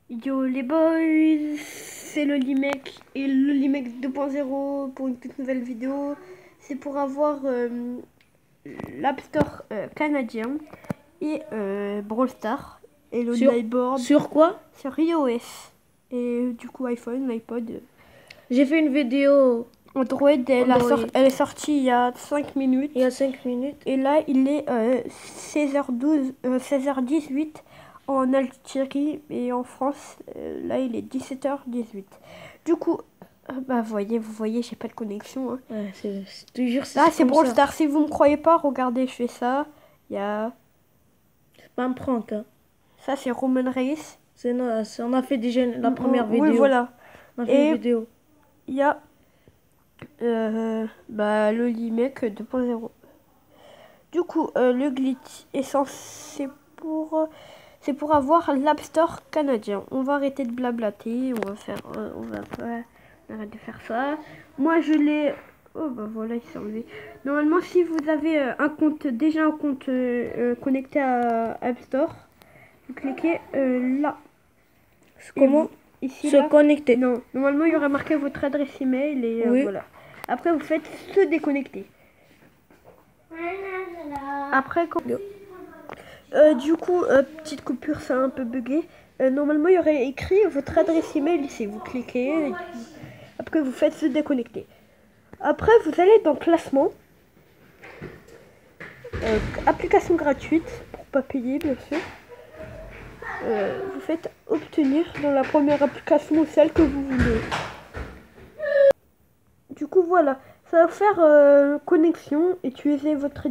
Yo les boys, c'est le Limeck et le Limeck 2.0 pour une toute nouvelle vidéo. C'est pour avoir l'App Store canadien et Brawl Stars et le Sur, Nightboard sur quoi? sur iOS et du coup iPhone, iPod. J'ai fait une vidéo Android, Android elle est sortie il y a 5 minutes. il y a 5 minutes. Et là, il est 16h12, 16h18 en Algérie et en France, là, il est 17h18. Du coup, bah, vous voyez, j'ai pas de connexion. Hein. Ouais, c'est toujours Là, c'est comme Brawl ça. Stars. Si vous me croyez pas, regardez, je fais ça. Il y a C'est pas un prank. Hein. ça, c'est Roman Reigns. On a fait déjà la première vidéo. Oui, voilà. On a fait une Et vidéo. il y a bah, le Limeck 2.0. Du coup, le glitch est censé c'est pour avoir l'App Store canadien. On va arrêter de blablater, on va pas arrêter de faire ça. Moi, je l'ai. Oh bah voilà, il s'est enlevé. Normalement, si vous avez déjà un compte connecté à App Store, vous cliquez là. Comment Ici se là. connecter? Non, normalement, il y aurait marqué votre adresse email et Oui. voilà. Après, vous faites se déconnecter. Après, quand... du coup, petite coupure, ça a un peu bugué. Normalement, il y aurait écrit votre adresse email ici. Vous cliquez, après vous faites se déconnecter. Après, vous allez dans classement, application gratuite, pour pas payer bien sûr. Vous faites obtenir dans la première application ou celle que vous voulez. Du coup, voilà. Ça va faire connexion, utiliser votre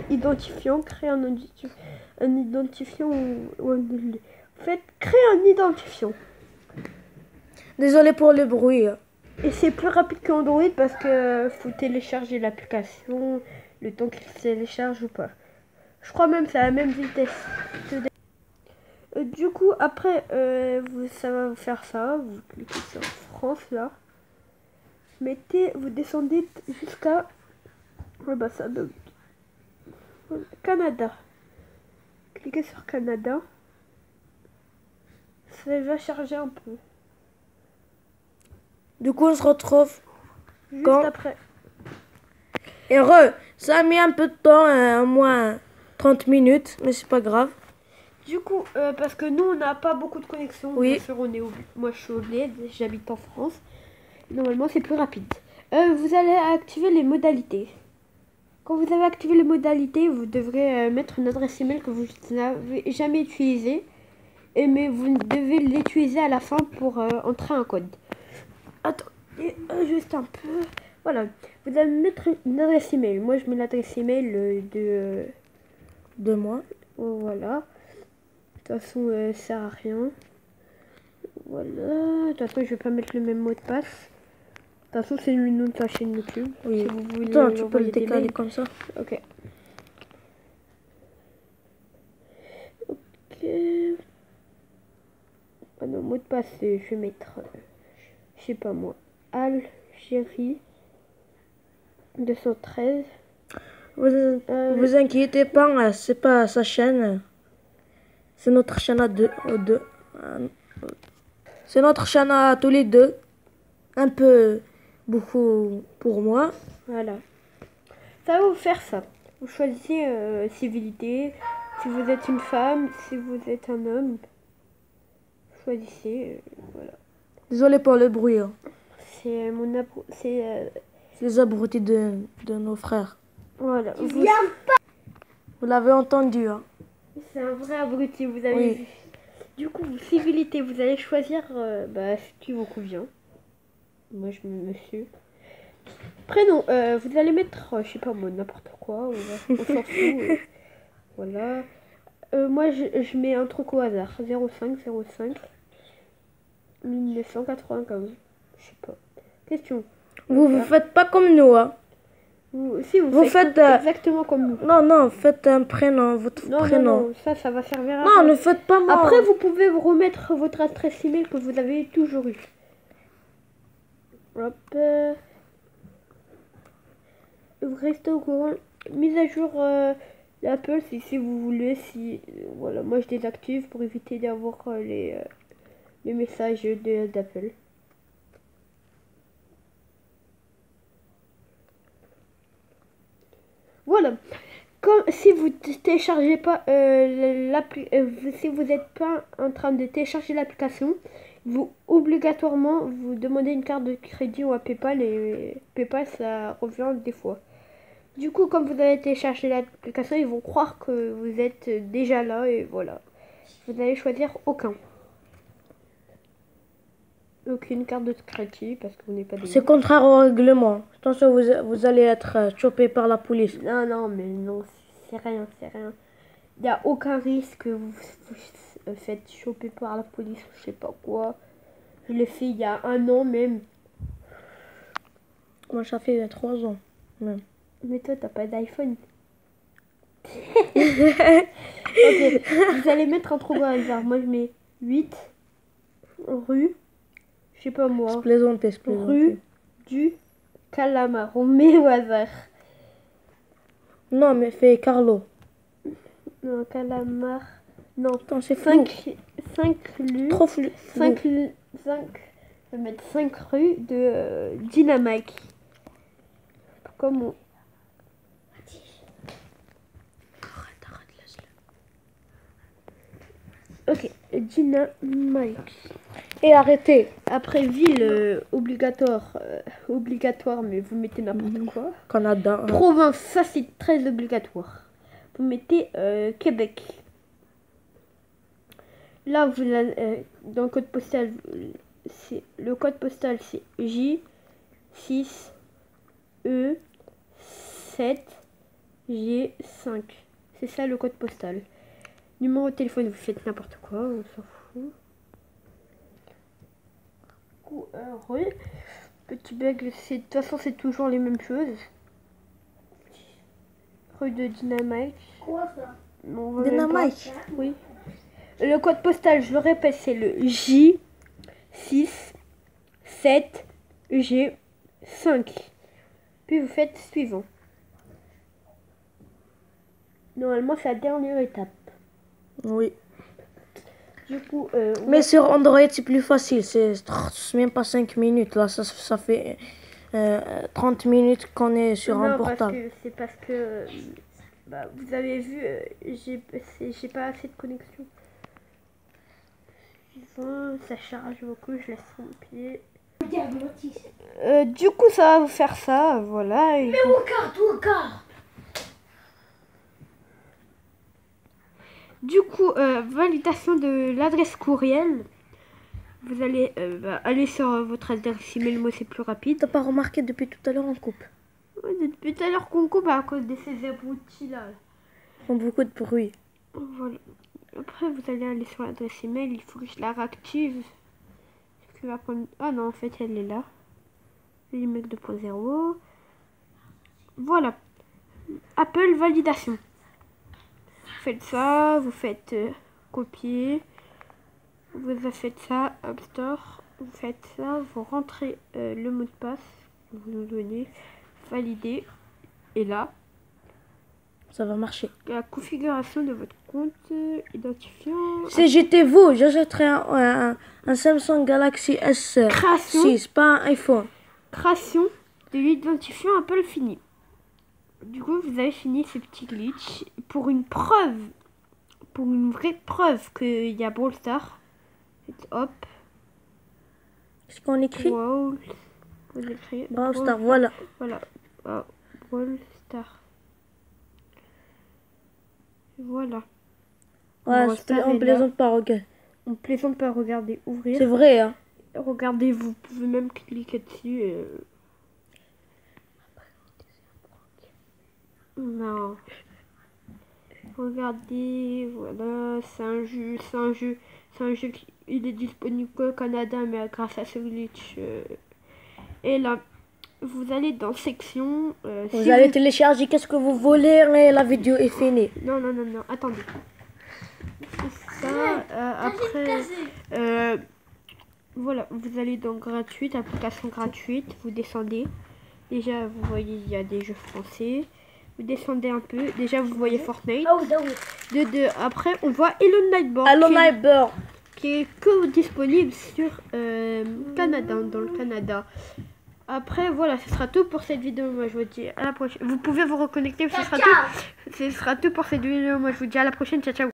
identifiant, créer un identifiant faites créer un identifiant. Désolé pour le bruit. Et c'est plus rapide qu'Android parce que faut télécharger l'application, le temps qu'il se télécharge ou pas. Je crois même que c'est à la même vitesse. Du coup, après, ça va vous faire ça. Vous cliquez sur France là. Vous descendez jusqu'à bah ça bug. Canada. Cliquez sur Canada. Ça va charger un peu. Du coup, on se retrouve Juste quand après. Ça a mis un peu de temps, au moins 30 minutes, mais c'est pas grave. Du coup, parce que nous, on n'a pas beaucoup de connexion. Oui. Bien sûr, moi, je suis au bled, j'habite en France. Normalement, c'est plus rapide. Vous allez activer les modalités. Quand vous avez activé les modalités, vous devrez mettre une adresse email que vous n'avez jamais utilisée. Mais vous devez l'utiliser à la fin pour entrer un code. Attendez, juste un peu. Voilà. Vous allez mettre une adresse email. Moi, je mets l'adresse email de moi. Voilà. De toute façon, ça sert à rien. Voilà. De toute façon, je vais pas mettre le même mot de passe. De toute façon, c'est le nom de ta chaîne YouTube. Oui. Si vous voulez Attends, tu peux le décaler comme ça. Ok. Ok. Ah non, mot de passe, je vais mettre, je sais pas moi, Algérie 213. Vous inquiétez pas, c'est pas sa chaîne. C'est notre chaîne à deux. C'est notre chaîne à tous les deux. Un peu beaucoup pour moi. Voilà. Ça va vous faire ça. Vous choisissez civilité. Si vous êtes une femme, si vous êtes un homme, choisissez. Voilà. Désolé pour le bruit. Hein. C'est mon abro... C'est les abrutis de nos frères. voilà. Vous l'avez entendu. Hein. C'est un vrai abruti, vous avez Oui. vu. Du coup, civilité, vous allez choisir ce qui vous convient. Moi, je mets monsieur. Prénom, vous allez mettre, je sais pas moi, n'importe quoi. On s'en fout. Voilà. Moi, je mets un truc au hasard. 05 1995. Je sais pas. Question. Vous faites pas comme nous. Hein. Si, vous faites exactement comme nous. Non, faites un prénom, votre prénom. Non, ça va servir à rien. Non, ne faites pas moi. Après, vous pouvez remettre votre adresse email que vous avez toujours eu. Hop. Vous restez au courant. Mise à jour l'Apple si vous voulez. Voilà, moi je désactive pour éviter d'avoir les messages d'Apple. Voilà. Comme si vous téléchargez pas si vous n'êtes pas en train de télécharger l'application, vous obligatoirement vous demandez une carte de crédit ou à PayPal et PayPal ça revient des fois. Du coup, comme vous avez téléchargé l'application, ils vont croire que vous êtes déjà là et voilà. Vous allez choisir aucune carte de crédit parce que vous n'êtes pas des... C'est contraire au règlement. Attention, vous allez être chopé par la police. Non, mais non, c'est rien. Il n'y a aucun risque que vous faites choper par la police ou je sais pas quoi. Je l'ai fait il y a 1 an même. Moi, ça fait 3 ans même. Mais toi, t'as pas d'iPhone. Ok, vous allez mettre un trop au hasard. Moi, je mets 8 rue, je sais pas moi, rue du Calamar. On met au hasard. Non, mais fais Carlo. Non, Calamar. Non, Attends, c'est 5 rues. Trop flou. 5, je vais mettre 5 rues de Dynamite. Comment? Ok, Dynamite. Et arrêtez. Après ville, obligatoire, mais vous mettez n'importe quoi. Canada. Province, ça c'est très obligatoire. Vous mettez Québec. Là, vous dans le code postal, le code postal c'est J6E7G5. C'est ça le code postal. Numéro de téléphone, vous faites n'importe quoi, on s'en fout. Oui. Petit bug, de toute façon c'est toujours les mêmes choses. Rue de Dynamite. Quoi ça? Non, Dynamite. Oui. Le code postal, je le répète, c'est le J6-7G5. Puis vous faites suivant. Normalement, c'est la dernière étape. Oui. Du coup, Mais sur Android, c'est plus facile. C'est même pas 5 minutes. Là, ça fait 30 minutes qu'on est sur un portable. C'est parce que vous avez vu, j'ai pas assez de connexion. Ça charge beaucoup, je laisse mon pied. Du coup, ça va vous faire ça, voilà. Mais regarde. Du coup, validation de l'adresse courriel. Vous allez aller sur votre adresse email, moi c'est plus rapide. T'as pas remarqué depuis tout à l'heure on coupe? Ouais, depuis tout à l'heure qu'on coupe à cause de ces abrutis là. Ils font beaucoup de bruit. Voilà. Après, vous allez aller sur l'adresse email, il faut que je la réactive. Ah non, en fait, elle est là. L'email 2.0. Voilà. Apple validation. Vous faites ça, vous faites copier. Vous faites ça, App Store. Vous faites ça, vous rentrez le mot de passe. Vous nous donnez, valider. Et là, Ça va marcher. la configuration de votre compte identifiant. Si j'étais vous, j'achèterais un Samsung Galaxy S6, Création. pas un iPhone. Création de l'identifiant Apple fini. Du coup, vous avez fini ces petits glitches pour une preuve, pour une vraie preuve qu'il y a Brawl Stars. Hop, Qu'est-ce qu'on écrit? wow, vous écrivez Brawl Stars, voilà. Voilà, Brawl Stars. Voilà. Ouais, Brawl Stars on est plaisante pas, regarde. On plaisante pas, regardez, ouvrir. C'est vrai, hein. Regardez, vous pouvez même cliquer dessus. Non. Regardez, voilà, c'est un jeu qui il est disponible qu'au Canada, mais grâce à ce glitch. Et là, vous allez dans section. Vous allez télécharger qu'est-ce que vous voulez et la vidéo est finie. Non, attendez. Ça, après, voilà, vous allez dans gratuite, application gratuite, vous descendez. Déjà, vous voyez, il y a des jeux français. Vous descendez un peu. Déjà, vous voyez Fortnite. Ah oui. Après, on voit Hello Nightbird. Hello Neighbor. qui est que disponible sur Canada, dans le Canada. Après, voilà, ce sera tout pour cette vidéo. Moi, je vous dis à la prochaine. Vous pouvez vous reconnecter, ce sera tout pour cette vidéo. Moi, je vous dis à la prochaine. Ciao, ciao.